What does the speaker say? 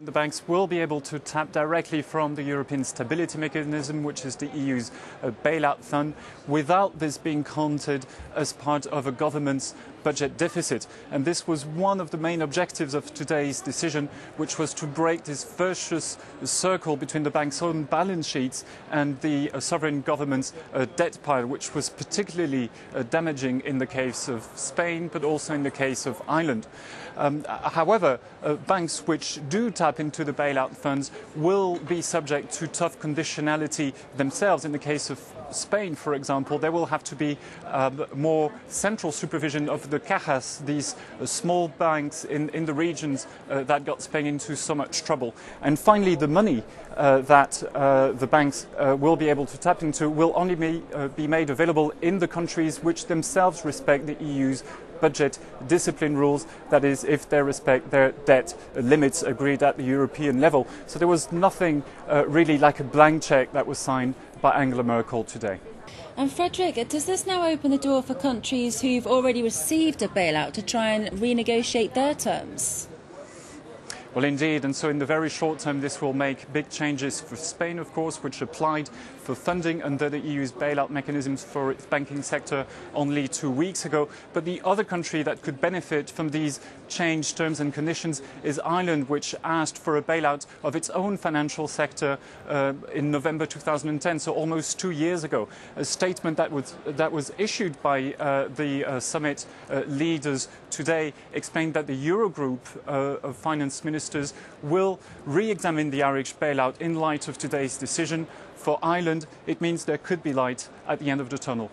The banks will be able to tap directly from the European Stability Mechanism, which is the EU's bailout fund, without this being counted as part of a government's budget deficit. And this was one of the main objectives of today's decision, which was to break this vicious circle between the bank's own balance sheets and the sovereign government's debt pile, which was particularly damaging in the case of Spain, but also in the case of Ireland. However, banks which do tap into the bailout funds will be subject to tough conditionality themselves. In the case of Spain, for example, there will have to be more central supervision of the cajas, these small banks in the regions that got Spain into so much trouble. And finally, the money that the banks will be able to tap into will only be made available in the countries which themselves respect the EU's budget discipline rules, that is, if they respect their debt limits agreed at the European level. So there was nothing really like a blank check that was signed by Angela Merkel today. And Frederick, does this now open the door for countries who've already received a bailout to try and renegotiate their terms? Well, indeed, and so in the very short term this will make big changes for Spain, of course, which applied for funding under the EU's bailout mechanisms for its banking sector only 2 weeks ago. But the other country that could benefit from these changed terms and conditions is Ireland, which asked for a bailout of its own financial sector in November 2010, so almost 2 years ago. A statement that was issued by the summit leaders today explained that the Eurogroup of finance ministers will re-examine the Irish bailout in light of today's decision. For Ireland, it means there could be light at the end of the tunnel.